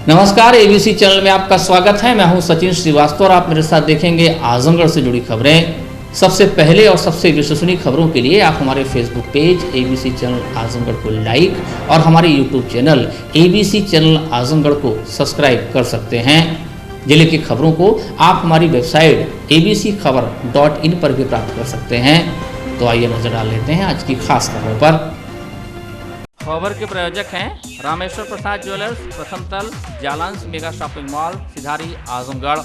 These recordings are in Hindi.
नमस्कार, एबीसी चैनल में आपका स्वागत है। मैं हूं सचिन श्रीवास्तव और आप मेरे साथ देखेंगे आजमगढ़ से जुड़ी खबरें। सबसे पहले और सबसे विश्वसनीय खबरों के लिए आप हमारे Facebook page ABC channel Azamgarh को लाइक और हमारे YouTube channel ABC channel Azamgarh को सब्सक्राइब कर सकते हैं। जिले की खबरों को आप हमारी वेबसाइट abcखबर.in पर भी प्राप्त कर सकते हैं। तो आइए नजर डाल लेते हैं आज की खास खबरों पर। खबर के प्रायोजक हैं रामेश्वर प्रसाद ज्वेलर्स, प्रथम तल, जालांस मेगा शॉपिंग मॉल, सिधारी, आजमगढ़।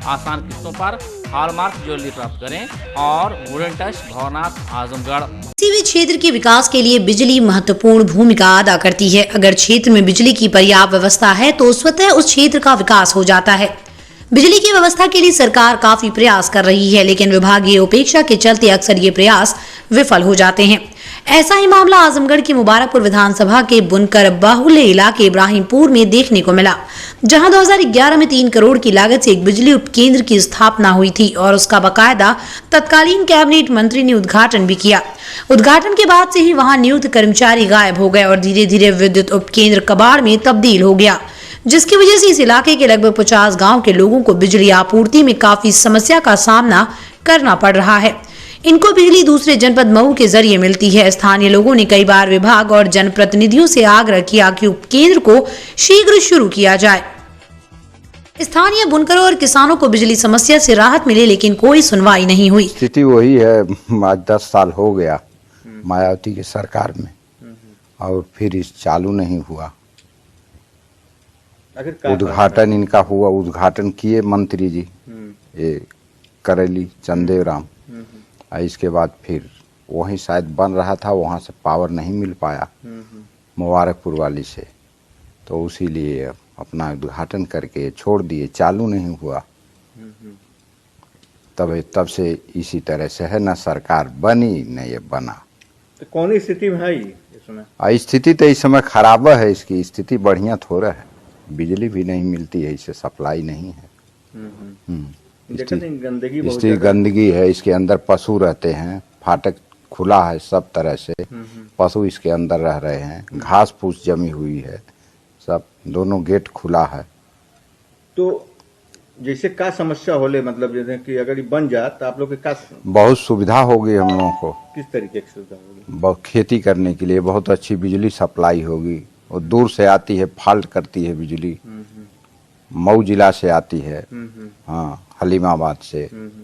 आसान किस्तों पर हॉलमार्क ज्वेलरी प्राप्त करें और वुडन टच, भवनाथ, आजमगढ़। किसी भी क्षेत्र के विकास के लिए बिजली महत्वपूर्ण भूमिका अदा करती है। अगर क्षेत्र में बिजली की पर्याप्त व्यवस्था है तो स्वतः उस क्षेत्र का विकास हो जाता है। बिजली की व्यवस्था के लिए सरकार काफी प्रयास कर रही है, लेकिन विभागीय उपेक्षा के चलते अक्सर ये प्रयास विफल हो जाते हैं। ऐसा ही मामला आजमगढ़ की मुबारकपुर विधानसभा के बुनकर बाहुल्य इलाके इब्राहिमपुर में देखने को मिला, जहां 2011 में 3 करोड़ की लागत से एक बिजली उपकेंद्र की स्थापना हुई थी और उसका बकायदा तत्कालीन कैबिनेट मंत्री ने उद्घाटन भी किया। उद्घाटन के बाद से ही वहां नियुक्त कर्मचारी गायब हो गए और धीरे धीरे विद्युत उपकेंद्र कबाड़ में तब्दील हो गया, जिसकी वजह से इस इलाके के लगभग 50 गाँव के लोगों को बिजली आपूर्ति में काफी समस्या का सामना करना पड़ रहा है। इनको बिजली दूसरे जनपद मऊ के जरिए मिलती है। स्थानीय लोगों ने कई बार विभाग और जनप्रतिनिधियों से आग्रह किया कि उपकेंद्र को शीघ्र शुरू किया जाए। स्थानीय बुनकरों और किसानों को बिजली समस्या से राहत मिले, लेकिन कोई सुनवाई नहीं हुई। स्थिति वही है, आज 10 साल हो गया मायावती की सरकार में और फिर इस चालू नहीं हुआ। उद्घाटन इनका हुआ, उद्घाटन किए मंत्री जी ये करेली चंदेव राम, इसके बाद फिर वहीं शायद बन रहा था, वहां से पावर नहीं मिल पाया मुबारकपुर वाली से, तो उसीलिए अपना उद्घाटन करके छोड़ दिए, चालू नहीं हुआ। तब से इसी तरह से है, न सरकार बनी न ये बना। तो कौन स्थिति में है इस समय? स्थिति तो इस समय खराब है, इसकी स्थिति बढ़िया थोड़ा है, बिजली भी नहीं मिलती है, इससे सप्लाई नहीं है। गंदगी है, इसके अंदर पशु रहते हैं, फाटक खुला है, सब तरह से पशु इसके अंदर रह रहे हैं, घास फूस जमी हुई है, सब दोनों गेट खुला है। तो जैसे क्या समस्या होले, मतलब जैसे कि अगर ये बन जाए तो आप लोग के क्या बहुत सुविधा होगी हम लोगों को। किस तरीके की सुविधा होगी? बहुत खेती करने के लिए बहुत अच्छी बिजली सप्लाई होगी, और दूर से आती है, फॉल्ट करती है बिजली, मऊ जिला से आती है, हाँ हलीमाबाद से,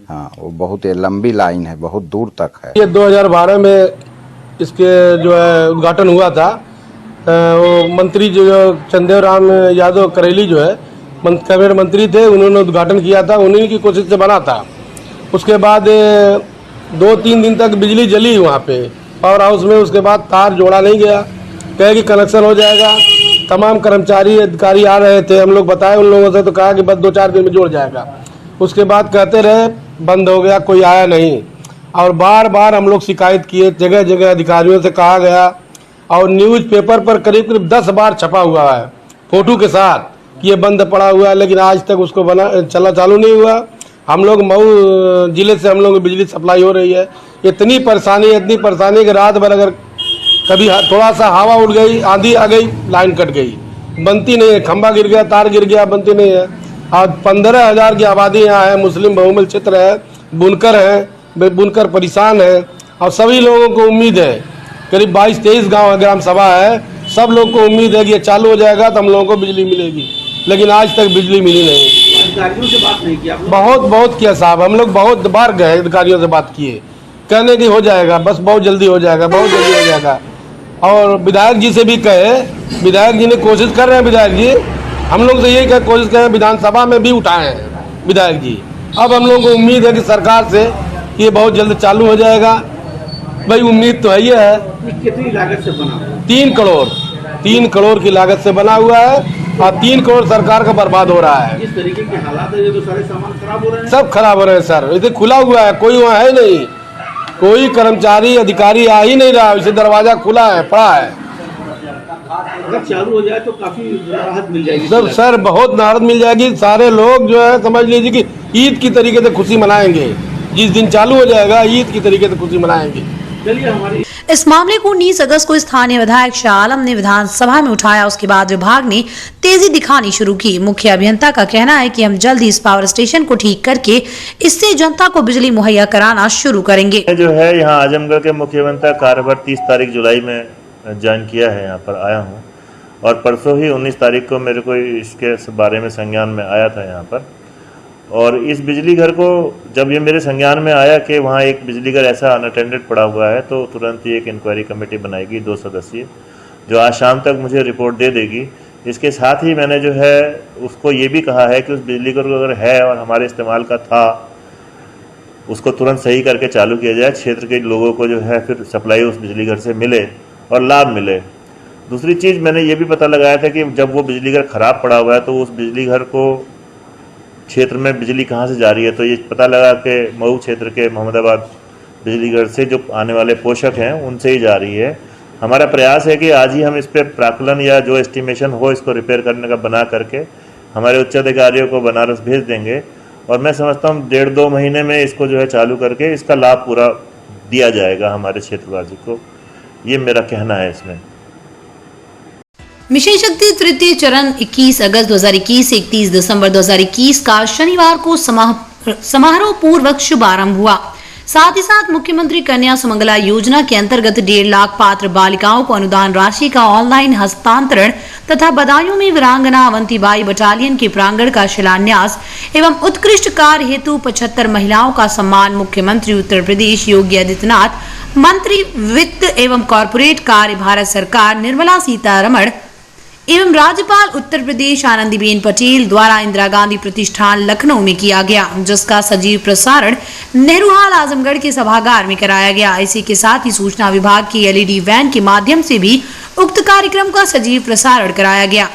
हाँ वो बहुत लंबी लाइन है, बहुत दूर तक है। ये 2012 में इसके जो है उद्घाटन हुआ था, वो मंत्री जो चंदेव राम यादव करेली जो है कैबिनेट मंत्री थे, उन्होंने उद्घाटन किया था, उन्हीं की कोशिश से बना था। उसके बाद 2-3 दिन तक बिजली जली वहाँ पे पावर हाउस में। उसके बाद तार जोड़ा नहीं गया, कहे कि कनेक्शन हो जाएगा। तमाम कर्मचारी अधिकारी आ रहे थे, हम लोग बताए उन लोगों से, तो कहा कि बस 2-4 दिन में जोड़ जाएगा। उसके बाद कहते रहे बंद हो गया, कोई आया नहीं, और बार बार हम लोग शिकायत किए, जगह जगह अधिकारियों से कहा गया, और न्यूज़पेपर पर करीब 10 बार छपा हुआ है फोटो के साथ कि ये बंद पड़ा हुआ है, लेकिन आज तक उसको चालू नहीं हुआ। हम लोग मऊ जिले से हम लोग बिजली सप्लाई हो रही है, इतनी परेशानी कि रात भर अगर कभी थोड़ा सा हवा उड़ गई, आंधी आ गई, लाइन कट गई, बनती नहीं है, खंभा गिर गया, तार गिर गया, बनती नहीं है। आज 15,000 की आबादी यहाँ है, मुस्लिम बहुमूल्य क्षेत्र है, बुनकर है, बुनकर परेशान है, और सभी लोगों को उम्मीद है, करीब 22-23 गाँव ग्राम सभा है, सब लोग को उम्मीद है कि ये चालू हो जाएगा तो हम लोगों को बिजली मिलेगी, लेकिन आज तक बिजली मिली नहीं। अधिकारियों से बात नहीं किया? बहुत किया साहब, हम लोग बहुत बार गए, अधिकारियों से बात किए, कहने की हो जाएगा, बस बहुत जल्दी हो जाएगा, बहुत जल्दी हो जाएगा। और विधायक जी से भी कहे, विधायक जी ने कोशिश कर रहे हैं, विधायक जी हम लोग से यही कोशिश कर रहे हैं, विधानसभा में भी उठाए हैं विधायक जी। अब हम लोग को उम्मीद है कि सरकार से ये बहुत जल्द चालू हो जाएगा, भाई उम्मीद तो है ही है। कितनी लागत से बना हुआ? 3 करोड़ की लागत से बना हुआ है, और 3 करोड़ सरकार का बर्बाद हो रहा है। जिस तरीके के हालात है, ये तो सारे सामान खराब हो रहे हैं। सब खराब हो रहे हैं सर, इसे खुला हुआ है, कोई वहाँ है नहीं, कोई कर्मचारी अधिकारी आ ही नहीं रहा, इसे दरवाजा खुला है, पड़ा है। अगर चालू हो जाए तो काफी राहत मिल जाएगी सर बहुत राहत मिल जाएगी। सारे लोग जो है समझ लीजिए कि ईद की तरीके से खुशी मनाएंगे, जिस दिन चालू हो जाएगा ईद की तरीके से खुशी मनाएंगे। चलिए हमारी इस मामले को 19 अगस्त को स्थानीय विधायक शाह आलम ने विधानसभा में उठाया। उसके बाद विभाग ने तेजी दिखानी शुरू की। मुख्य अभियंता का कहना है कि हम जल्द ही इस पावर स्टेशन को ठीक करके इससे जनता को बिजली मुहैया कराना शुरू करेंगे। जो है यहाँ आजमगढ़ के मुख्य अभियंता कार्यभार 30 तारीख जुलाई में ज्वाइन किया है, यहाँ पर आया हूँ और परसों ही 19 तारीख को मेरे को इसके बारे में संज्ञान में आया था यहाँ पर। और इस बिजली घर को जब ये मेरे संज्ञान में आया कि वहाँ एक बिजली घर ऐसा अनअटेंडेड पड़ा हुआ है, तो तुरंत ही एक इंक्वायरी कमेटी बनाएगी 2 सदस्यीय, जो आज शाम तक मुझे रिपोर्ट दे देगी। इसके साथ ही मैंने जो है उसको ये भी कहा है कि उस बिजली घर को अगर है और हमारे इस्तेमाल का था, उसको तुरंत सही करके चालू किया जाए। क्षेत्र के लोगों को जो है फिर सप्लाई उस बिजली घर से मिले और लाभ मिले। दूसरी चीज़ मैंने ये भी पता लगाया था कि जब वो बिजली घर ख़राब पड़ा हुआ है तो उस बिजली घर को क्षेत्र में बिजली कहाँ से जा रही है, तो ये पता लगा कि मऊ क्षेत्र के मोहम्मदाबाद बिजली घर से जो आने वाले पोषक हैं उनसे ही जा रही है। हमारा प्रयास है कि आज ही हम इस पर प्राकलन या जो एस्टिमेशन हो इसको रिपेयर करने का बना करके हमारे उच्च अधिकारियों को बनारस भेज देंगे और मैं समझता हूँ 1.5-2 महीने में इसको जो है चालू करके इसका लाभ पूरा दिया जाएगा हमारे क्षेत्रवासी को। ये मेरा कहना है इसमें। मिशन शक्ति तृतीय चरण 21 अगस्त 2021 से 31 दिसंबर 2021 का शनिवार को समारोह पूर्वक शुभारंभ हुआ। साथ ही साथ मुख्यमंत्री कन्या सुमंगला योजना के अंतर्गत 1.5 लाख पात्र बालिकाओं को अनुदान राशि का ऑनलाइन हस्तांतरण तथा बदायूं में वीरांगना अवंतीबाई बटालियन के प्रांगण का शिलान्यास एवं उत्कृष्ट कार्य हेतु 75 महिलाओं का सम्मान मुख्यमंत्री उत्तर प्रदेश योगी आदित्यनाथ, मंत्री वित्त एवं कॉर्पोरेट कार्य भारत सरकार निर्मला सीतारमण एवं राज्यपाल उत्तर प्रदेश आनंदीबेन पटेल द्वारा इंदिरा गांधी प्रतिष्ठान लखनऊ में किया गया, जिसका सजीव प्रसारण नेहरू हॉल आजमगढ़ के सभागार में कराया गया। इसी के साथ ही सूचना विभाग की LED वैन के माध्यम से भी उक्त कार्यक्रम का सजीव प्रसारण कराया गया।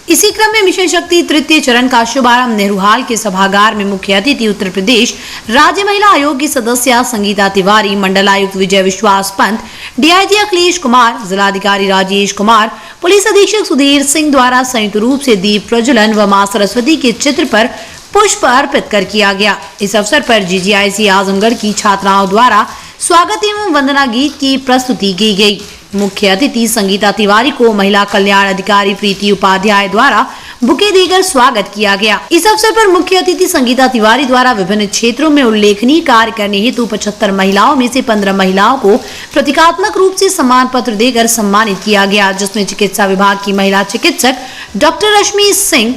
इसी क्रम में मिशन शक्ति तृतीय चरण का शुभारंभ नेहरू हॉल के सभागार में मुख्य अतिथि उत्तर प्रदेश राज्य महिला आयोग की सदस्य संगीता तिवारी, मंडलायुक्त विजय विश्वास पंत, DIG अखिलेश कुमार, जिलाधिकारी राजेश कुमार, पुलिस अधीक्षक सुधीर सिंह द्वारा संयुक्त रूप से दीप प्रज्वलन व मां सरस्वती के चित्र पर पुष्प अर्पित कर किया गया। इस अवसर पर GGIC आजमगढ़ की छात्राओं द्वारा स्वागत एवं वंदना गीत की प्रस्तुति की गई। मुख्य अतिथि संगीता तिवारी को महिला कल्याण अधिकारी प्रीति उपाध्याय द्वारा बुके देकर स्वागत किया गया। इस अवसर पर मुख्य अतिथि संगीता तिवारी द्वारा विभिन्न क्षेत्रों में उल्लेखनीय कार्य करने हेतु 75 महिलाओं में से 15 महिलाओं को प्रतीकात्मक रूप से सम्मान पत्र देकर सम्मानित किया गया, जिसमें चिकित्सा विभाग की महिला चिकित्सक डॉक्टर रश्मि सिंह,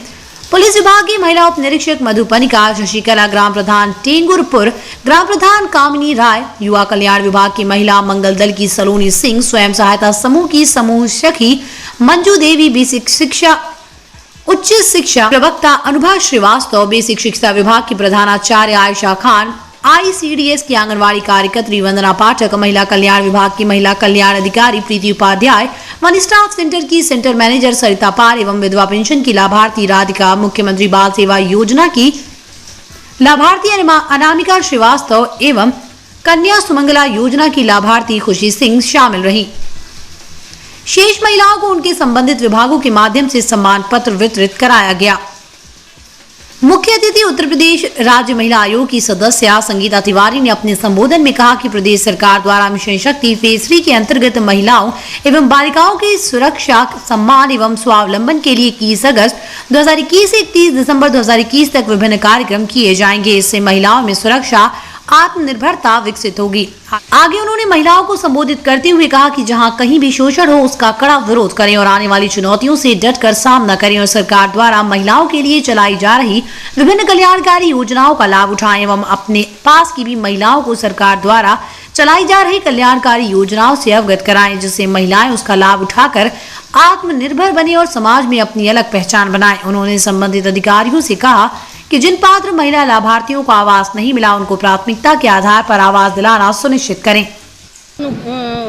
पुलिस विभाग की महिला उप निरीक्षक मधुपनिका, शशिकला, ग्राम प्रधान टेंगुरपुर, ग्राम प्रधान कामिनी राय, युवा कल्याण विभाग की महिला मंगल दल की सलोनी सिंह, स्वयं सहायता समूह की समूह सखी मंजू देवी, बेसिक शिक्षा उच्च शिक्षा प्रवक्ता अनुभव श्रीवास्तव, बेसिक शिक्षा विभाग की प्रधानाचार्य आयशा खान, ICDS की आंगनवाड़ी कार्यकर्त्री वंदना पाठक, महिला कल्याण विभाग की महिला कल्याण अधिकारी प्रीति उपाध्याय, वन स्टाफ सेंटर की सेंटर मैनेजर सरिता पाल एवं विधवा पेंशन की लाभार्थी राधिका, मुख्यमंत्री बाल सेवा योजना की लाभार्थी अनामिका श्रीवास्तव एवं कन्या सुमंगला योजना की लाभार्थी खुशी सिंह शामिल रही। शेष महिलाओं को उनके संबंधित विभागों के माध्यम से सम्मान पत्र वितरित कराया गया। मुख्य अतिथि उत्तर प्रदेश राज्य महिला आयोग की सदस्य संगीता तिवारी ने अपने संबोधन में कहा कि प्रदेश सरकार द्वारा मिशन शक्ति फेज 3 के अंतर्गत महिलाओं एवं बालिकाओं की सुरक्षा, सम्मान एवं स्वावलंबन के लिए 21 अगस्त 2021 से 31 दिसंबर 2021 तक विभिन्न कार्यक्रम किए जाएंगे। इससे महिलाओं में सुरक्षा, आत्मनिर्भरता विकसित होगी। आगे उन्होंने महिलाओं को संबोधित करते हुए कहा कि जहां कहीं भी शोषण हो उसका कड़ा विरोध करें और आने वाली चुनौतियों से डटकर सामना करें और सरकार द्वारा महिलाओं के लिए चलाई जा रही विभिन्न कल्याणकारी योजनाओं का लाभ उठाएं एवं अपने पास की भी महिलाओं को सरकार द्वारा चलाई जा रही कल्याणकारी योजनाओं से अवगत कराएं, जिससे महिलाएं उसका लाभ उठाकर आत्मनिर्भर बने और समाज में अपनी अलग पहचान बनाएं। उन्होंने संबंधित अधिकारियों से कहा कि जिन पात्र महिला लाभार्थियों को आवास नहीं मिला उनको प्राथमिकता के आधार पर आवास दिलाना सुनिश्चित करें।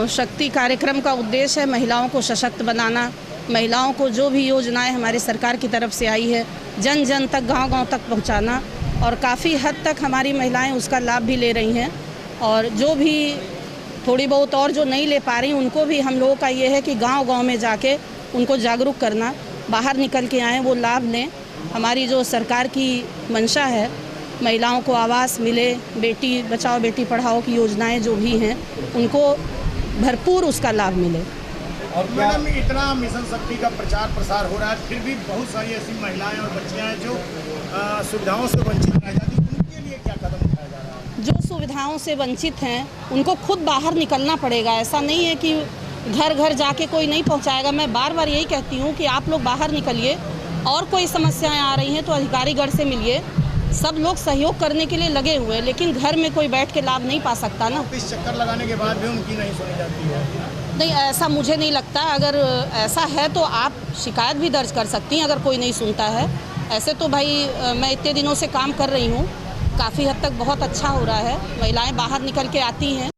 शक्ति कार्यक्रम का उद्देश्य है महिलाओं को सशक्त बनाना, महिलाओं को जो भी योजनाएं हमारी सरकार की तरफ से आई है जन जन तक, गांव-गांव तक पहुंचाना, और काफ़ी हद तक हमारी महिलाएं उसका लाभ भी ले रही हैं। और जो भी थोड़ी बहुत और जो नहीं ले पा रही उनको भी हम लोगों का ये है कि गांव-गांव में जाके उनको जागरूक करना, बाहर निकल के आएँ, वो लाभ लें। हमारी जो सरकार की मंशा है महिलाओं को आवास मिले, बेटी बचाओ बेटी पढ़ाओ की योजनाएं जो भी हैं उनको भरपूर उसका लाभ मिले। और मैडम, इतना मिशन शक्ति का प्रचार प्रसार हो रहा है, फिर भी बहुत सारी ऐसी महिलाएं और बच्चियां हैं जो सुविधाओं से वंचित रह जाती हैं, उनके लिए क्या कदम उठाया जा रहा है? जो सुविधाओं से वंचित हैं उनको खुद बाहर निकलना पड़ेगा। ऐसा नहीं है कि घर घर जाके कोई नहीं पहुंचाएगा। मैं बार बार यही कहती हूं कि आप लोग बाहर निकलिए, और कोई समस्याएं आ रही हैं तो अधिकारीगण से मिलिए। सब लोग सहयोग करने के लिए लगे हुए हैं, लेकिन घर में कोई बैठ के लाभ नहीं पा सकता ना। इस चक्कर लगाने के बाद भी उनकी नहीं सुनी जाती है। नहीं, ऐसा मुझे नहीं लगता। अगर ऐसा है तो आप शिकायत भी दर्ज कर सकती हैं अगर कोई नहीं सुनता है। ऐसे तो भाई मैं इतने दिनों से काम कर रही हूँ, काफ़ी हद तक बहुत अच्छा हो रहा है, महिलाएं बाहर निकल के आती हैं।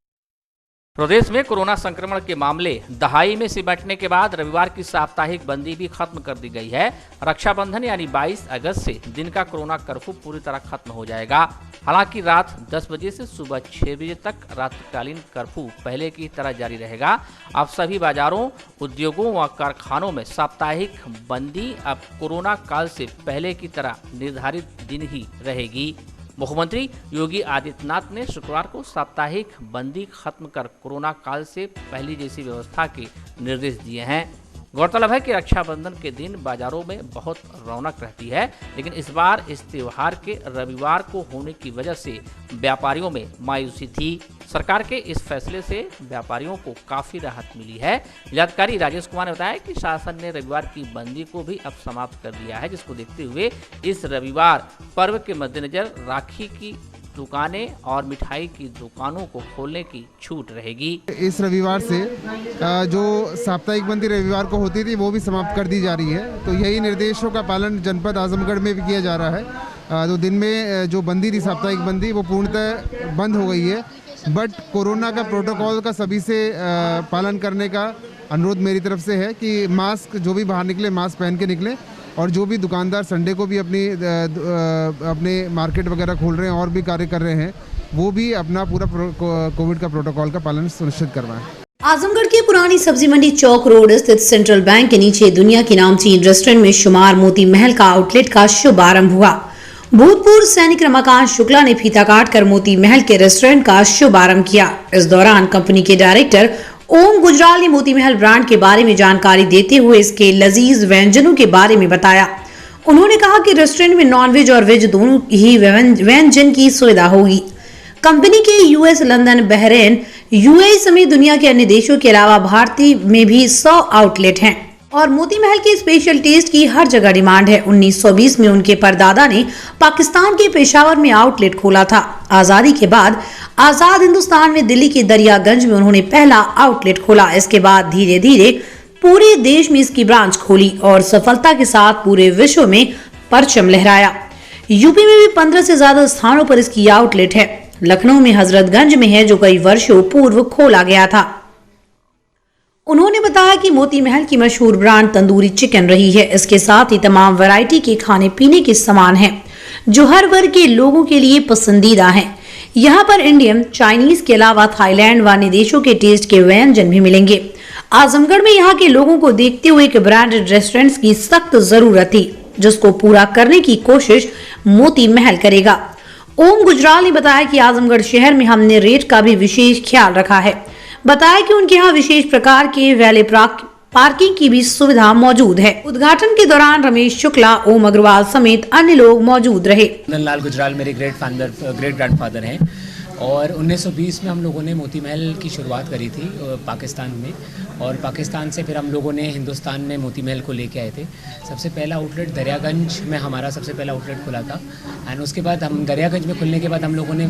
प्रदेश में कोरोना संक्रमण के मामले दहाई में सिमटने के बाद रविवार की साप्ताहिक बंदी भी खत्म कर दी गई है। रक्षाबंधन यानी 22 अगस्त से दिन का कोरोना कर्फ्यू पूरी तरह खत्म हो जाएगा। हालांकि रात 10 बजे से सुबह 6 बजे तक रात्रिकालीन कर्फ्यू पहले की तरह जारी रहेगा। अब सभी बाजारों, उद्योगों व कारखानों में साप्ताहिक बंदी अब कोरोना काल से पहले की तरह निर्धारित दिन ही रहेगी। मुख्यमंत्री योगी आदित्यनाथ ने शुक्रवार को साप्ताहिक बंदी खत्म कर कोरोना काल से पहली जैसी व्यवस्था के निर्देश दिए हैं। गौरतलब है कि रक्षाबंधन के दिन बाजारों में बहुत रौनक रहती है, लेकिन इस बार इस त्योहार के रविवार को होने की वजह से व्यापारियों में मायूसी थी। सरकार के इस फैसले से व्यापारियों को काफ़ी राहत मिली है। जिलाधिकारी राजेश कुमार ने बताया कि शासन ने रविवार की बंदी को भी अब समाप्त कर दिया है, जिसको देखते हुए इस रविवार पर्व के मद्देनजर राखी की दुकानें और मिठाई की दुकानों को खोलने की छूट रहेगी। इस रविवार से जो साप्ताहिक बंदी रविवार को होती थी वो भी समाप्त कर दी जा रही है। तो यही निर्देशों का पालन जनपद आजमगढ़ में भी किया जा रहा है। तो दिन में जो बंदी थी साप्ताहिक बंदी वो पूर्णतः बंद हो गई है, बट कोरोना का प्रोटोकॉल का सभी से पालन करने का अनुरोध मेरी तरफ से है कि मास्क, जो भी बाहर निकले मास्क पहन के निकले, और जो भी दुकानदार संडे को भी अपने मार्केट वगैरह खोल रहे हैं और भी कार्य कर रहे हैं, वो भी अपना पूरा कोविड का प्रोटोकॉल का पालन सुनिश्चित करवाएं। आजमगढ़ की पुरानी सब्जी मंडी चौक रोड स्थित सेंट्रल बैंक के नीचे दुनिया की नामचीन रेस्टोरेंट में शुमार मोती महल का आउटलेट का शुभारंभ हुआ। भूतपूर्व सैनिक रमाकांत शुक्ला ने फीता काटकर मोती महल के रेस्टोरेंट का शुभारंभ किया। इस दौरान कंपनी के डायरेक्टर ओम गुजराल ने मोती महल ब्रांड के बारे में जानकारी देते हुए इसके लजीज व्यंजनों के बारे में बताया। उन्होंने कहा कि रेस्टोरेंट में नॉनवेज और वेज दोनों ही व्यंजन की सुविधा होगी। कंपनी के यूएस, लंदन, बहरीन, यूएई समेत दुनिया के अन्य देशों के अलावा भारतीय में भी 100 आउटलेट हैं और मोती महल के स्पेशल टेस्ट की हर जगह डिमांड है। 1920 में उनके परदादा ने पाकिस्तान के पेशावर में आउटलेट खोला था। आजादी के बाद आजाद हिंदुस्तान में दिल्ली के दरियागंज में उन्होंने पहला आउटलेट खोला। इसके बाद धीरे धीरे पूरे देश में इसकी ब्रांच खोली और सफलता के साथ पूरे विश्व में परचम लहराया। यूपी में भी 15 से ज्यादा स्थानों पर इसकी आउटलेट है। लखनऊ में हजरतगंज में है, जो कई वर्षों पूर्व खोला गया था। उन्होंने बताया कि मोती महल की मशहूर ब्रांड तंदूरी चिकन रही है। इसके साथ ही तमाम वैरायटी के खाने पीने के सामान हैं, जो हर वर्ग के लोगों के लिए पसंदीदा हैं। यहाँ पर इंडियन, चाइनीज के अलावा थाईलैंड व अन्य देशों के टेस्ट के व्यंजन भी मिलेंगे। आजमगढ़ में यहाँ के लोगों को देखते हुए एक ब्रांडेड रेस्टोरेंट्स की सख्त जरूरत थी, जिसको पूरा करने की कोशिश मोती महल करेगा। ओम गुजराल ने बताया कि आजमगढ़ शहर में हमने रेट का भी विशेष ख्याल रखा है। बताया कि उनके यहाँ विशेष प्रकार के वैले पार्किंग की भी सुविधा मौजूद है। उद्घाटन के दौरान रमेश शुक्ला, ओम अग्रवाल समेत अन्य लोग मौजूद रहे। नंदलाल गुजराल मेरे ग्रेट ग्रैंडफादर हैं और 1920 में हम लोगों ने मोती महल की शुरुआत करी थी पाकिस्तान में, और पाकिस्तान से फिर हम लोगों ने हिंदुस्तान में मोती महल को लेके आए थे। सबसे पहला आउटलेट दरियागंज में हमारा सबसे पहला आउटलेट खुला था, एंड उसके बाद हम दरियागंज में खुलने के बाद हम लोगों ने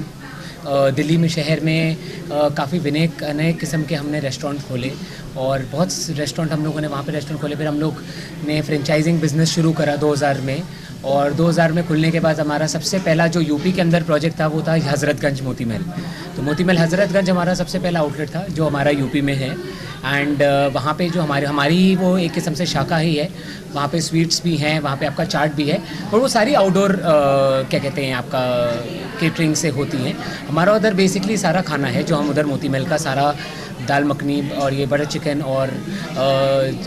दिल्ली में शहर में काफ़ी अनेक किस्म के हमने रेस्टोरेंट खोले और बहुत रेस्टोरेंट हम लोगों ने वहाँ पे रेस्टोरेंट खोले। फिर हम लोग ने फ्रेंचाइजिंग बिजनेस शुरू करा 2000 में, और 2000 में खुलने के बाद हमारा सबसे पहला जो यूपी के अंदर प्रोजेक्ट था वो था हज़रतगंज मोती महल। तो मोती महल हज़रतगंज हमारा सबसे पहला आउटलेट था जो हमारा यूपी में है, एंड वहाँ पे जो हमारी वो एक किस्म से शाखा ही है। वहाँ पे स्वीट्स भी हैं, वहाँ पे आपका चाट भी है, और वो सारी आउटडोर क्या कहते हैं आपका केटरिंग से होती हैं। हमारा उधर बेसिकली सारा खाना है जो हम उधर मोती महल का सारा दाल मखनी और ये बटर चिकन और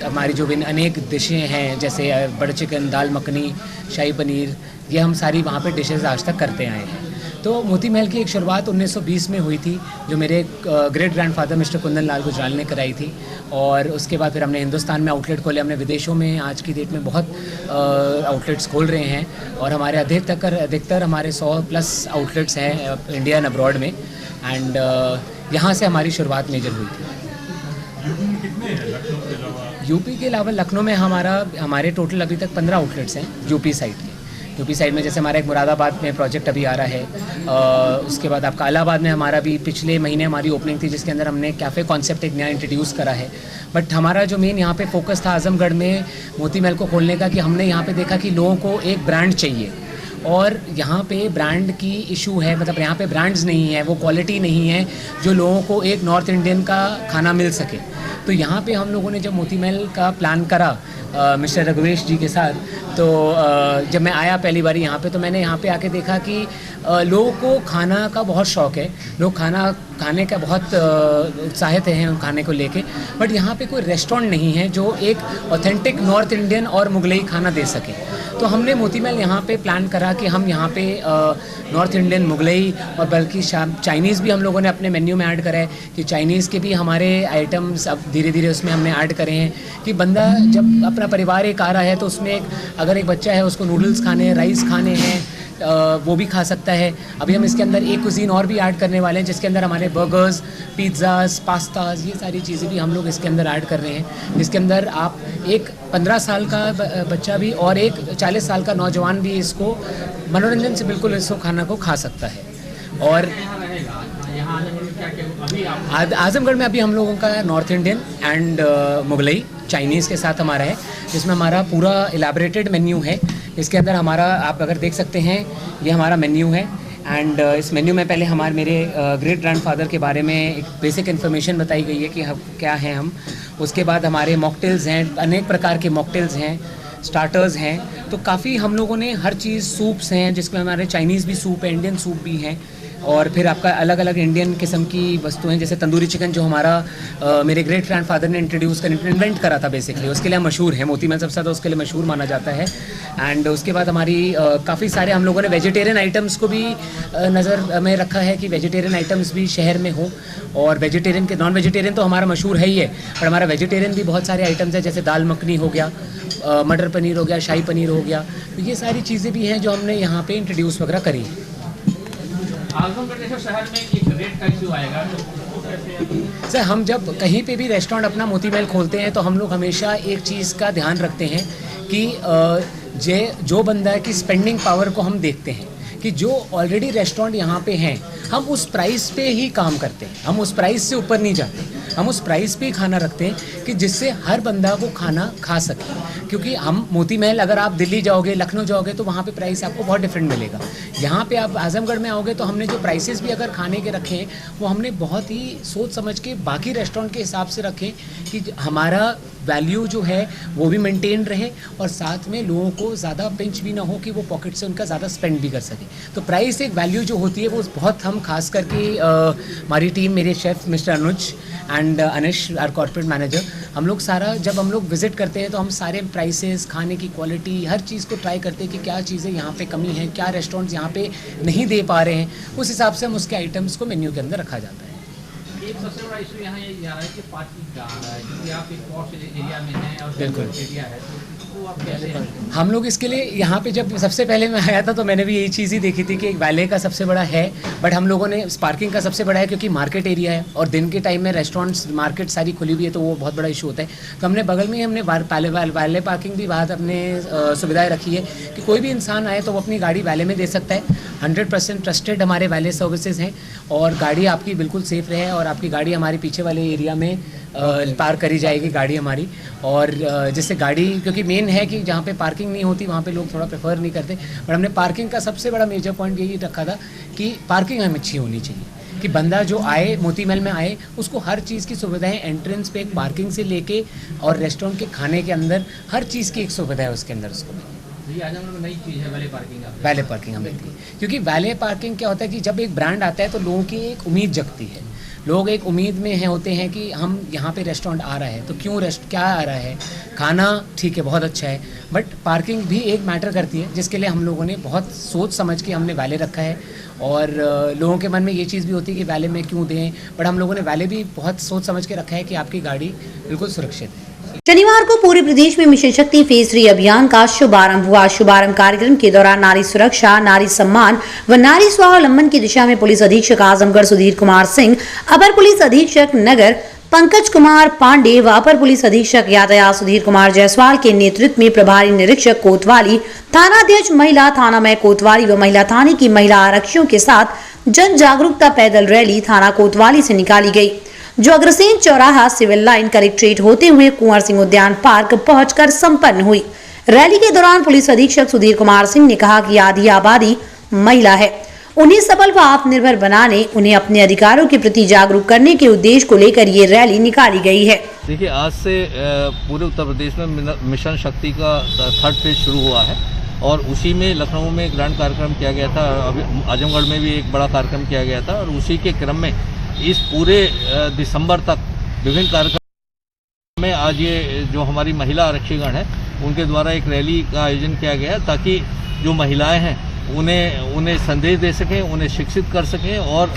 हमारी जो भी अनेक डिशें हैं जैसे बटर चिकन, दाल मखनी, शाही पनीर, ये हम सारी वहाँ पे डिशेस आज तक करते आए हैं। तो मोती महल की एक शुरुआत 1920 में हुई थी, जो मेरे great grandfather mister Kundan Lal Gujral ने कराई थी, और उसके बाद फिर हमने हिंदुस्तान में आउटलेट खोले, हमने विदेशों में आज की डेट में बहुत आउटलेट्स खोल रहे हैं, और हमारे अधिकतर हमारे 100+ आउटलेट्स हैं इंडिया एंड अब्रॉड में, एंड यहाँ से हमारी शुरुआत मेजर हुई थी। यूपी के अलावा लखनऊ में हमारे टोटल अभी तक 15 आउटलेट्स हैं यूपी साइड के। यूपी साइड में जैसे हमारा एक मुरादाबाद में प्रोजेक्ट अभी आ रहा है, उसके बाद आपका इलाहाबाद में हमारा भी पिछले महीने हमारी ओपनिंग थी, जिसके अंदर हमने कैफ़े कॉन्सेप्ट एक नया इंट्रोड्यूस करा है। बट हमारा जो मेन यहाँ पे फोकस था आजमगढ़ में मोती महल को खोलने का, कि हमने यहाँ पे देखा कि लोगों को एक ब्रांड चाहिए, और यहाँ पे ब्रांड की इशू है, मतलब यहाँ पे ब्रांड्स नहीं है, वो क्वालिटी नहीं है जो लोगों को एक नॉर्थ इंडियन का खाना मिल सके। तो यहाँ पे हम लोगों ने जब मोती महल का प्लान करा मिस्टर रघुवेश जी के साथ, तो जब मैं आया पहली बार यहाँ पे, तो मैंने यहाँ पे आके देखा कि लोगों को खाना का बहुत शौक़ है, लोग खाने का बहुत उत्साहित हैं खाने को लेके, बट यहाँ पे कोई रेस्टोरेंट नहीं है जो एक ऑथेंटिक नॉर्थ इंडियन और मुगलई खाना दे सके। तो हमने मोती महल यहाँ पे प्लान करा कि हम यहाँ पे नॉर्थ इंडियन, मुगलई और बल्कि चाइनीज़ भी हम लोगों ने अपने मेन्यू में ऐड करा है, कि चाइनीज़ के भी हमारे आइटम्स अब धीरे धीरे उसमें हमने ऐड करे हैं, कि बंदा जब अपना परिवार एक आ रहा है तो उसमें अगर एक बच्चा है उसको नूडल्स खाने हैं, राइस खाने हैं, वो भी खा सकता है। अभी हम इसके अंदर एक कुजीन और भी ऐड करने वाले हैं, जिसके अंदर हमारे बर्गर्स, पिज़्ज़ाज़, पास्ताज़, ये सारी चीज़ें भी हम लोग इसके अंदर ऐड कर रहे हैं, जिसके अंदर आप एक 15 साल का बच्चा भी और एक 40 साल का नौजवान भी इसको मनोरंजन से बिल्कुल इसको खाना को खा सकता है। और आजमगढ़ में अभी हम लोगों का north Indian and Mughlai Chinese के साथ हमारा है, जिसमें हमारा पूरा इलाबरेटेड मेन्यू है। इसके अंदर हमारा आप अगर देख सकते हैं, ये हमारा मेन्यू है, एंड इस मेन्यू में पहले मेरे ग्रेट ग्रैंडफादर के बारे में एक बेसिक इन्फॉर्मेशन बताई गई है कि हम क्या हैं हम। उसके बाद हमारे मॉकटेल्स हैं, अनेक प्रकार के मॉकटेल्स हैं, स्टार्टर्स हैं, तो काफ़ी हम लोगों ने हर चीज़, सूप्स हैं जिसमें हमारे चाइनीज़ भी सूप है, इंडियन सूप भी हैं, और फिर आपका अलग अलग इंडियन किस्म की वस्तुएं, जैसे तंदूरी चिकन जो हमारा मेरे ग्रेट ग्रैंडफादर ने इन्वेंट करा था बेसिकली, उसके लिए मशहूर है, मोती महल सबसे ज़्यादा उसके लिए मशहूर माना जाता है। एंड उसके बाद हमारी काफ़ी सारे हम लोगों ने वेजिटेरियन आइटम्स को भी नज़र में रखा है, कि वेजिटेरियन आइटम्स भी शहर में हो, और वेजिटेरियन के, नॉन वेजिटेरियन तो हमारा मशहूर है ही है, पर हमारा वेजिटेरियन भी बहुत सारे आइटम्स हैं, जैसे दाल मखनी हो गया, मटर पनीर हो गया, शाही पनीर हो गया, तो ये सारी चीज़ें भी हैं जो हमने यहाँ पे इंट्रोड्यूस वगैरह करी है। आजमगढ़ जैसे शहर में एक रेट का इशू आएगा, तो सर हम जब कहीं पे भी रेस्टोरेंट अपना मोती महल खोलते हैं, तो हम लोग हमेशा एक चीज़ का ध्यान रखते हैं कि जो बंदा की स्पेंडिंग पावर को हम देखते हैं, कि जो ऑलरेडी रेस्टोरेंट यहाँ पे हैं, हम उस प्राइस पे ही काम करते हैं, हम उस प्राइस से ऊपर नहीं जाते, हम उस प्राइस पे ही खाना रखते हैं कि जिससे हर बंदा को खाना खा सके। क्योंकि हम मोती महल, अगर आप दिल्ली जाओगे, लखनऊ जाओगे, तो वहाँ पे प्राइस आपको बहुत डिफरेंट मिलेगा। यहाँ पे आप आजमगढ़ में आओगे तो हमने जो प्राइसेस भी अगर खाने के रखे हैं, वो हमने बहुत ही सोच समझ के बाकी रेस्टोरेंट के हिसाब से रखें, कि हमारा वैल्यू जो है वो भी मेंटेन रहे, और साथ में लोगों को ज़्यादा पिंच भी ना हो कि वो पॉकेट से उनका ज़्यादा स्पेंड भी कर सके। तो प्राइस एक वैल्यू जो होती है वो बहुत, हम खास करके हमारी टीम, मेरे chef mister Anuj and Anish, our corporate manager, हम लोग सारा जब हम लोग विज़िट करते हैं तो हम सारे प्राइसेस, खाने की क्वालिटी, हर चीज़ को ट्राई करते हैं कि क्या चीज़ें यहाँ पे कमी है, क्या रेस्टोरेंट्स यहाँ पे नहीं दे पा रहे हैं, उस हिसाब से हम उसके आइटम्स को मेन्यू के अंदर रखा जाता है। एक सबसे बड़ा इशू यहाँ ये आ रहा है कि पार्किंग का, क्योंकि आप एक पॉश एरिया में हैं और बिल्कुल एरिया है, तो आप कैसे हम लोग इसके लिए यहाँ पे जब सबसे पहले मैं आया था तो मैंने भी यही चीज़ ही देखी थी कि एक वैले का सबसे बड़ा है, बट हम लोगों ने पार्किंग का सबसे बड़ा है, क्योंकि मार्केट एरिया है और दिन के टाइम में रेस्टोरेंट्स, मार्केट सारी खुली हुई है, तो वो बहुत बड़ा इशू होता है। तो हमने बगल में ही हमने वैले पार्किंग भी बात अपने सुविधाएँ रखी है, कि कोई भी इंसान आए तो वो अपनी गाड़ी वैले में दे सकता है। 100% ट्रस्टेड हमारे वैले सर्विसेज हैं, और गाड़ी आपकी बिल्कुल सेफ़ रहे, और आपकी गाड़ी हमारे पीछे वाले एरिया में पार्क करी जाएगी गाड़ी हमारी, और जिससे गाड़ी, क्योंकि मेन है कि जहाँ पे पार्किंग नहीं होती वहाँ पे लोग थोड़ा प्रेफर नहीं करते, पर हमने पार्किंग का सबसे बड़ा मेजर पॉइंट यही रखा था कि पार्किंग हमें अच्छी होनी चाहिए, कि बंदा जो आए, मोती महल में आए, उसको हर चीज़ की सुविधाएं, एंट्रेंस पे एक पार्किंग से लेके और रेस्टोरेंट के खाने के अंदर हर चीज़ की एक सुविधा है उसके अंदर उसको। नई चीज़ है वैले पार्किंग। वैले पार्किंग हमें, क्योंकि वैले पार्किंग क्या होता है कि जब एक ब्रांड आता है तो लोगों की एक उम्मीद जगती है, लोग एक उम्मीद में हैं होते हैं कि हम यहाँ पे रेस्टोरेंट आ रहा है तो क्यों क्या आ रहा है, खाना ठीक है बहुत अच्छा है, बट पार्किंग भी एक मैटर करती है, जिसके लिए हम लोगों ने बहुत सोच समझ के हमने वैले रखा है। और लोगों के मन में ये चीज़ भी होती है कि वैले में क्यों दें, बट हम लोगों ने वैले भी बहुत सोच समझ के रखा है कि आपकी गाड़ी बिल्कुल सुरक्षित है। शनिवार को पूरे प्रदेश में मिशन शक्ति फेज 3 अभियान का शुभारंभ हुआ। शुभारंभ कार्यक्रम के दौरान नारी सुरक्षा, नारी सम्मान व नारी स्वावलंबन की दिशा में पुलिस अधीक्षक आजमगढ़ सुधीर कुमार सिंह, अपर पुलिस अधीक्षक नगर पंकज कुमार पांडे व अपर पुलिस अधीक्षक यातायात सुधीर कुमार जायसवाल के नेतृत्व में प्रभारी निरीक्षक कोतवाली, थानाध्यक्ष महिला थाना में कोतवाली व महिला थाने की महिला आरक्षियों के साथ जन जागरूकता पैदल रैली थाना कोतवाली से निकाली गई, जो अग्रसेन चौराहा सिविल लाइन कलेक्ट्रेट होते हुए कुंवर सिंह उद्यान पार्क पहुंचकर संपन्न हुई। रैली के दौरान पुलिस अधीक्षक सुधीर कुमार सिंह ने कहा कि आधी आबादी महिला है, उन्हें सबल व आत्मनिर्भर बनाने, उन्हें अपने अधिकारों के प्रति जागरूक करने के उद्देश्य को लेकर ये रैली निकाली गई है। देखिए, आज से पूरे उत्तर प्रदेश में मिशन शक्ति का 3rd फेज शुरू हुआ है और उसी में लखनऊ में एक ग्रैंड कार्यक्रम किया गया था, आजमगढ़ में भी एक बड़ा कार्यक्रम किया गया था और उसी के क्रम में इस पूरे दिसंबर तक विभिन्न कार्यक्रम में आज ये जो हमारी महिला आरक्षीगण है उनके द्वारा एक रैली का आयोजन किया गया ताकि जो महिलाएं हैं उन्हें संदेश दे सकें, उन्हें शिक्षित कर सकें और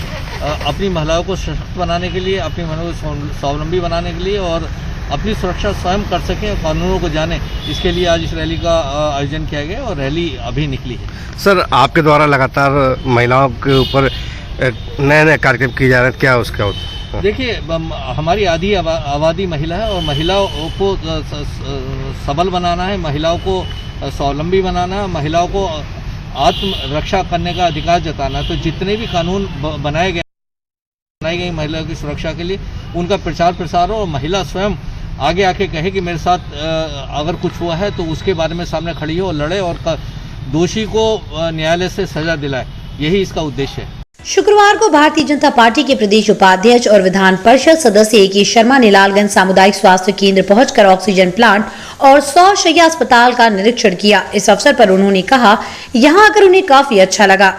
अपनी महिलाओं को सशक्त बनाने के लिए, अपनी महिलाओं को स्वावलंबी बनाने के लिए और अपनी सुरक्षा स्वयं कर सकें और कानूनों को जानें, इसके लिए आज इस रैली का आयोजन किया गया और रैली अभी निकली है। सर, आपके द्वारा लगातार महिलाओं के ऊपर नए नए कार्यक्रम किए जा रहे हैं, क्या उसका होता? देखिए, हमारी आधी आबादी महिला है और महिलाओं को सबल बनाना है, महिलाओं को स्वावलंबी बनाना है, महिलाओं को आत्म रक्षा करने का अधिकार जताना। तो जितने भी कानून बनाई गई महिलाओं की सुरक्षा के लिए उनका प्रचार प्रसार हो और महिला स्वयं आगे आके कहे कि मेरे साथ अगर कुछ हुआ है तो उसके बारे में सामने खड़ी हो और लड़े और दोषी को न्यायालय से सजा दिलाए, यही इसका उद्देश्य है। शुक्रवार को भारतीय जनता पार्टी के प्रदेश उपाध्यक्ष और विधान परिषद सदस्य ए.के. शर्मा ने लालगंज सामुदायिक स्वास्थ्य केंद्र पहुंचकर ऑक्सीजन प्लांट और 100 शैय्या अस्पताल का निरीक्षण किया। इस अवसर पर उन्होंने कहा, यहां आकर उन्हें काफी अच्छा लगा।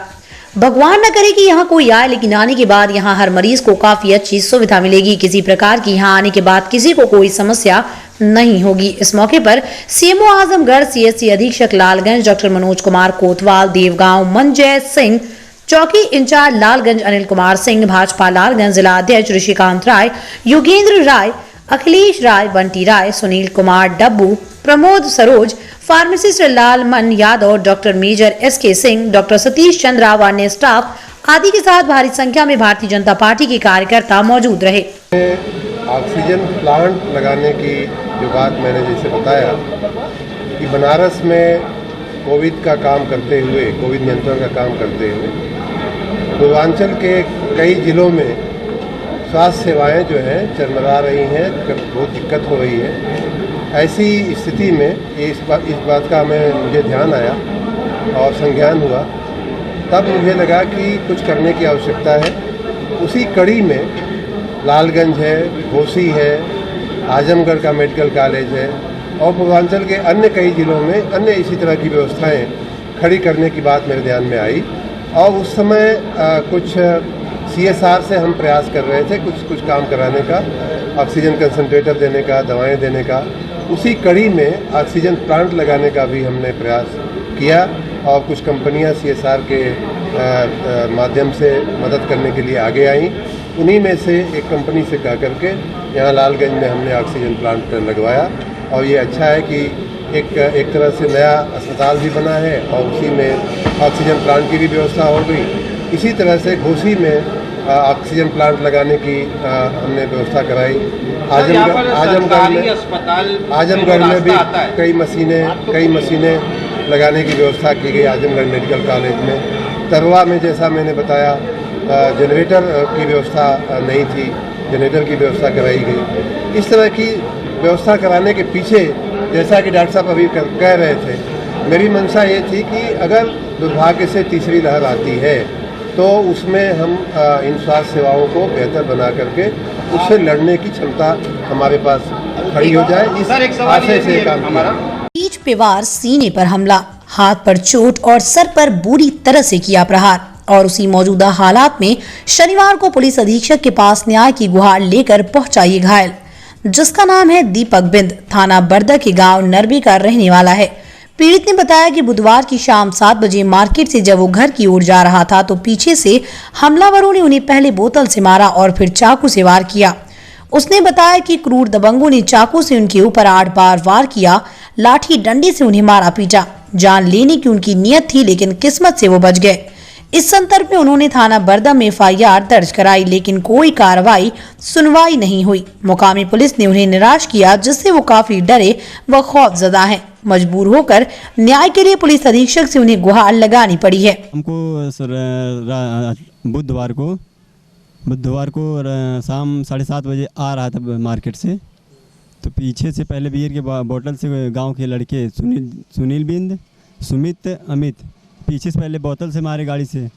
भगवान न करे कि यहाँ कोई आए, लेकिन आने के बाद यहाँ हर मरीज को काफी अच्छी सुविधा मिलेगी। किसी प्रकार की यहाँ आने के बाद किसी को कोई समस्या नहीं होगी। इस मौके पर सीएमओ आजमगढ़, सीएचसी अधीक्षक लालगंज डॉक्टर मनोज कुमार कोतवाल, देवगांव मंजय सिंह, चौकी इंचार्ज लालगंज अनिल कुमार सिंह, भाजपा लालगंज जिला अध्यक्ष Rishikant Rai, Yogendra Rai, Akhilesh Rai, Bunty Rai, Sunil Kumar Dabbu, Pramod Saroj, pharmacist Lalman Yadav, doctor major SK. Singh, doctor Satish Chandra व अन्य स्टाफ आदि के साथ भारी संख्या में भारतीय जनता पार्टी के कार्यकर्ता मौजूद रहे। ऑक्सीजन प्लांट लगाने की जो बात मैंने जैसे बताया कि बनारस में कोविड का काम करते हुए, कोविड नियंत्रण का काम करते हुए पूर्वांचल के कई जिलों में स्वास्थ्य सेवाएं जो हैं चरमरा रही हैं, बहुत दिक्कत हो रही है। ऐसी स्थिति में इस बात का मुझे ध्यान आया और संज्ञान हुआ, तब मुझे लगा कि कुछ करने की आवश्यकता है। उसी कड़ी में लालगंज है, घोसी है, आजमगढ़ का मेडिकल कॉलेज है और पूर्वांचल के अन्य कई जिलों में अन्य इसी तरह की व्यवस्थाएं खड़ी करने की बात मेरे ध्यान में आई। और उस समय कुछ CSR से हम प्रयास कर रहे थे कुछ काम कराने का, ऑक्सीजन कंसंट्रेटर देने का, दवाएं देने का। उसी कड़ी में ऑक्सीजन प्लांट लगाने का भी हमने प्रयास किया और कुछ कंपनियां CSR के माध्यम से मदद करने के लिए आगे आईं। उन्हीं में से एक कंपनी से कह करके यहाँ लालगंज में हमने ऑक्सीजन प्लांट लगवाया और ये अच्छा है कि एक तरह से नया अस्पताल भी बना है और उसी में ऑक्सीजन प्लांट की भी व्यवस्था हो गई। इसी तरह से घोसी में ऑक्सीजन प्लांट लगाने की हमने व्यवस्था कराई। आजमगढ़ में भी कई मशीनें लगाने की व्यवस्था की गई आजमगढ़ मेडिकल कॉलेज में। तरवा में जैसा मैंने बताया जनरेटर की व्यवस्था नहीं थी, जनरेटर की व्यवस्था कराई गई। इस तरह की व्यवस्था कराने के पीछे, जैसा कि डॉक्टर साहब अभी कह रहे थे, मेरी मंशा ये थी कि अगर दुर्भाग्य से तीसरी लहर आती है तो उसमें हम इन स्वास्थ्य सेवाओं को बेहतर बना करके उससे लड़ने की क्षमता हमारे पास खड़ी हो जाए। इस आशय से काम किया। पीठ पे वार, सीने पर हमला, हाथ पर चोट और सर पर बुरी तरह से किया प्रहार। और उसी मौजूदा हालात में शनिवार को पुलिस अधीक्षक के पास न्याय की गुहार लेकर पहुंचा ये घायल, जिसका नाम है दीपक बिंद, थाना बरदा के गांव नरबी का रहने वाला है। पीड़ित ने बताया कि बुधवार की शाम 7 बजे मार्केट से जब वो घर की ओर जा रहा था तो पीछे से हमलावरों ने उन्हें पहले बोतल से मारा और फिर चाकू से वार किया। उसने बताया कि क्रूर दबंगों ने चाकू से उनके ऊपर 8 बार वार किया, लाठी डंडे से उन्हें मारा पीटा। जान लेने की उनकी नियत थी लेकिन किस्मत से वो बच गए। इस संदर्भ में उन्होंने थाना बरदा में FIR दर्ज कराई लेकिन कोई कार्रवाई सुनवाई नहीं हुई। मुकामी पुलिस ने उन्हें निराश किया, जिससे वो काफी डरे व खौफजदा हैं। मजबूर होकर न्याय के लिए पुलिस अधीक्षक से उन्हें गुहार लगानी पड़ी है। हमको बुधवार को शाम 7:30 बजे आ रहा था मार्केट से, तो पीछे से पहले बियर के बोतल से गांव के लड़के सुनील बिंद, सुमित, अमित पीछे से पहले बोतल से मारे गाड़ी से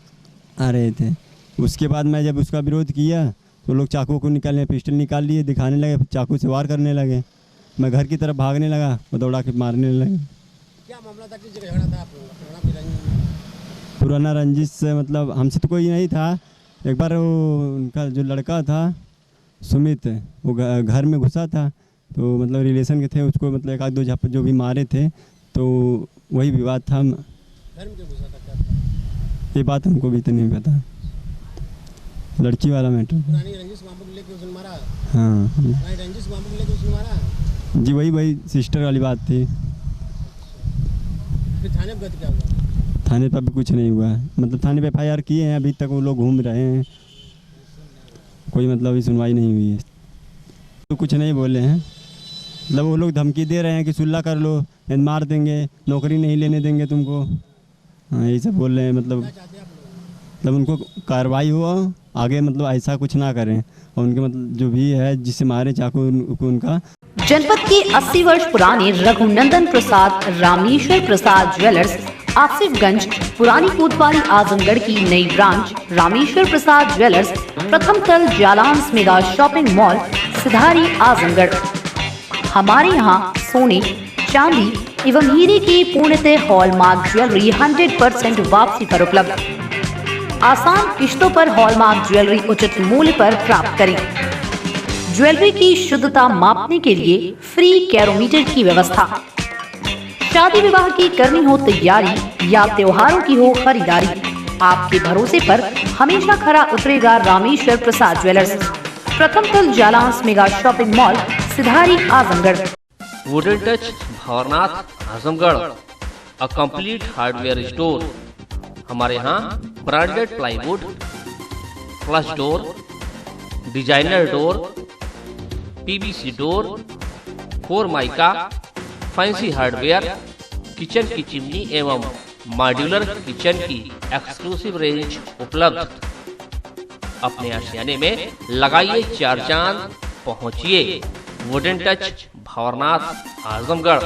आ रहे थे। उसके बाद मैं जब उसका विरोध किया तो लोग चाकू को निकालने, पिस्टल निकाल लिए, दिखाने लगे, चाकू से वार करने लगे। मैं घर की तरफ भागने लगा, वो दौड़ा के मारने लगे। क्या मामला था, किस जगह झगड़ा था आप लोगों का? पुराना रंजिश से, मतलब हमसे तो कोई नहीं था। एक बार वो उनका जो लड़का था सुमित, वो घर में घुसा था, तो मतलब रिलेशन के थे, उसको मतलब 1-2 झपट जो भी मारे थे, तो वही विवाद था। घर में क्यों घुसा था, क्या था? ये बात हमको भी तो नहीं पता, लड़की वाला मैटर। पुरानी रंजिश मामू को लेके उसने मारा? हाँ, पुरानी रंजिश मामू को लेके उसने मारा जी, वही सिस्टर वाली बात थी। फिर थाने पर क्या हुआ? थाने पर भी कुछ नहीं हुआ है, मतलब थाने पे FIR किए हैं, अभी तक वो लोग घूम रहे हैं, कोई मतलब सुनवाई नहीं हुई है। तो कुछ नहीं बोले हैं, मतलब वो लोग धमकी दे रहे हैं कि सुलह कर लो, मार देंगे, नौकरी नहीं लेने देंगे तुमको। हाँ, यही सब बोल रहे हैं। मतलब उनको कार्रवाई हो आगे, मतलब ऐसा कुछ ना करें, और उनके मतलब जो भी है जिससे मारे चाकू उनका। जनपद के 80 वर्ष पुराने रघुनंदन प्रसाद रामेश्वर प्रसाद ज्वेलर्स आसिफगंज पुरानी कोतवाली आजमगढ़ की नई ब्रांच रामेश्वर प्रसाद ज्वेलर्स प्रथम तल जालांस मेगा शॉपिंग मॉल सिधारी आजमगढ़। हमारे यहाँ सोने, चांदी एवं हीरे की पूर्णतः हॉलमार्क ज्वेलरी 100% वापसी पर उपलब्ध। आसान किश्तों पर हॉलमार्क ज्वेलरी उचित मूल्य पर प्राप्त करें। ज्वेलरी की शुद्धता मापने के लिए फ्री कैरोमीटर की व्यवस्था। शादी विवाह की करनी हो तैयारी या त्योहारों की हो खरीदारी, आपके भरोसे पर हमेशा खरा उतरेगा रामेश्वर प्रसाद ज्वेलर्स, प्रथम तल Jalans mega shopping mall Sidhari Azamgarh. Wooden touch Bhawarnath Azamgarh, a complete hardware store. हमारे यहाँ branded plywood, flush door, designer door, PVC door, 4 mica, fancy hardware, kitchen की चिमनी एवं मॉड्यूलर किचन की एक्सक्लूसिव रेंज उपलब्ध। अपने आशियाने में लगाइए 4 चांद, पहुंचिए वुडन टच भवरनाथ आजमगढ़।